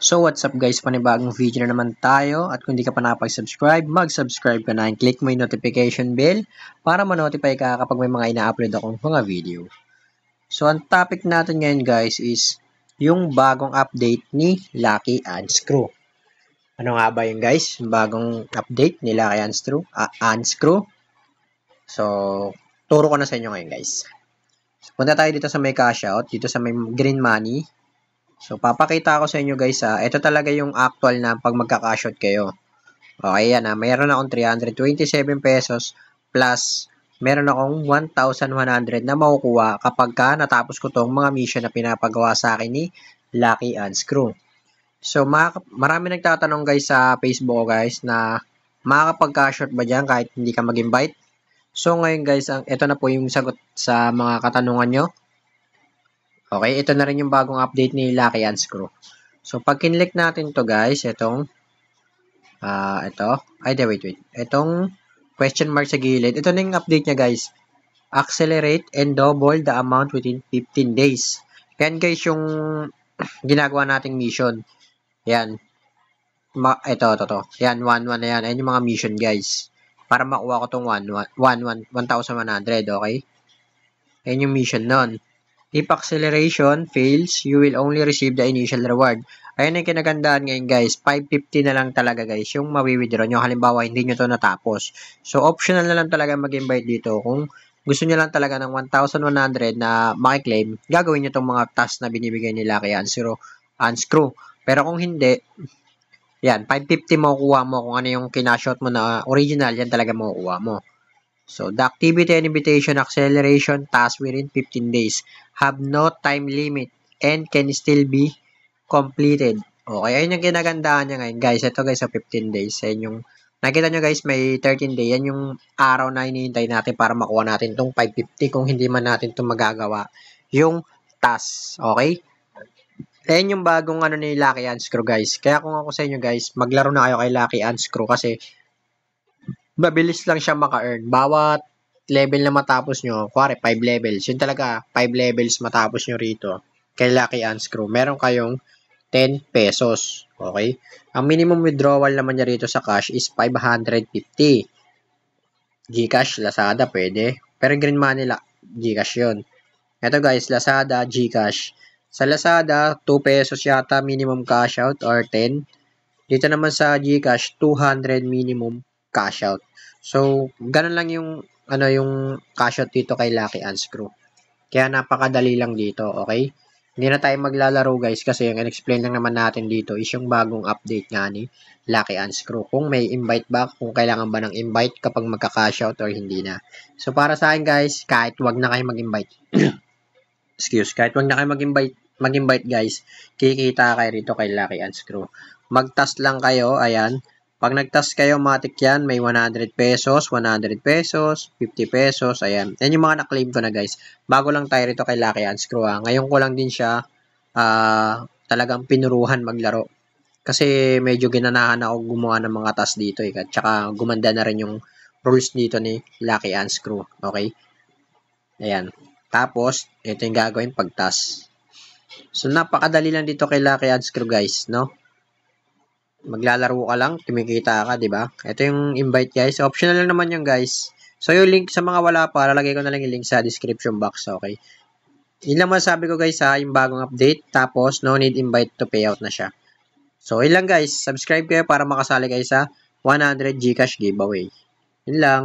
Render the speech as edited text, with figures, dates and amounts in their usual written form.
So what's up guys, panibagong video na naman tayo at kung di ka pa nakapag-subscribe, mag-subscribe ka na and click mo yung notification bell para ma-notify ka kapag may mga ina-upload akong mga video. So ang topic natin ngayon guys is yung bagong update ni Lucky Unscrew. Ano nga ba yun guys? Yung bagong update ni Lucky Unscrew. So turo ko na sa inyo ngayon guys. So, punta tayo dito sa may cash out, dito sa may green money. So, papakita ko sa inyo guys ito talaga yung actual na pag magka-cash out kayo. Okay, yan mayroon akong 327 pesos plus meron akong 1,100 na makukuha kapag natapos ko tong mga mission na pinapagawa sa akin ni Lucky Unscrew. So, marami nagtatanong guys sa Facebook guys na makakapag-cash out ba dyan kahit hindi ka mag-invite? So, ngayon guys, ito na po yung sagot sa mga katanungan nyo. Okay, ito na rin yung bagong update ni Lucky Unscrew. So, pag kinlik natin to guys, itong, itong question mark sa gilid, ito na yung update niya guys. Accelerate and double the amount within 15 days. Yan guys yung ginagawa nating mission. Yan. Ito. Yan, 1,1 na yan. Yan yung mga mission guys. Para makuha ko tong 1,100, okay? Yan yung mission nun. If acceleration fails, you will only receive the initial reward. Ayan ang kinagandaan ngayon guys. 550 na lang talaga guys yung mawi-withdraw nyo. Halimbawa, hindi nyo to natapos. So, optional na lang talaga mag-invite dito. Kung gusto nyo lang talaga ng 1,100 na makiklaim, gagawin nyo tong mga tasks na binibigay nila kay Unscrew. Pero kung hindi, yan, 550 makukuha mo kung ano yung kinashot mo na original, yan talaga makukuha mo. So, the activity and invitation acceleration task within 15 days have no time limit and can still be completed. Okay, ayun yung kinagandaan niya ngayon. Guys, ito guys, sa 15 days. Yan yung, nakita nyo guys, may 13 day. Yan yung araw na hinihintay natin para makuha natin itong 550 kung hindi man natin itong magagawa. Yung task. Okay? Ayan yung bagong ano ni Lucky Unscrew guys. Kaya kung ako sa inyo guys, maglaro na kayo kay Lucky Unscrew kasi mabilis lang siya maka-earn. Bawat level na matapos nyo, kuwari 5 levels, yun talaga, 5 levels matapos nyo rito, kay Lucky Unscrew, meron kayong 10 pesos. Okay? Ang minimum withdrawal naman niya rito sa cash is 550. Gcash, Lazada, pwede. Pero green money, Gcash yun. Ito guys, Lazada, Gcash. Sa Lazada, 2 pesos yata minimum cash out or 10. Dito naman sa Gcash, 200 minimum cash out. So, ganun lang yung yung cash out dito kay Lucky Unscrew. Kaya napakadali lang dito, okay? Hindi na tayo maglalaro guys kasi yung in-explain lang naman natin dito is yung bagong update nga ni Lucky Unscrew. Kung may invite ba, kung kailangan ba ng invite kapag magka-cash out or hindi na. So, para sa akin guys, kahit wag na kayo mag-invite. Kahit wag na kayo mag-invite guys, kikita kayo rito kay Lucky Unscrew. Mag-task lang kayo, ayan. Pag nag-task kayo, matik yan, may 100 pesos, 100 pesos, 50 pesos, ayan. Yan yung mga na-claim ko na guys. Bago lang tayo rito kay Lucky Unscrew. Ngayon ko lang din siya talagang pinuruhan maglaro. Kasi medyo ginanahan ako gumawa ng mga task dito. At saka gumanda na rin yung rules dito ni Lucky Unscrew. Okay? Ayan. Tapos, ito yung gagawin pag-task. So, napakadali lang dito kay Lucky Unscrew guys, no? Maglalaro ka lang, kumikita ka, di ba? Ito yung invite guys. Optional lang naman yung guys. So yung link sa mga wala pa, lalagay ko na lang yung link sa description box, okay? Yun lang masabi ko guys yung bagong update. Tapos no need invite to payout na siya. So yun lang guys, subscribe kayo para makasali kayo sa 100 Gcash giveaway. Yun lang.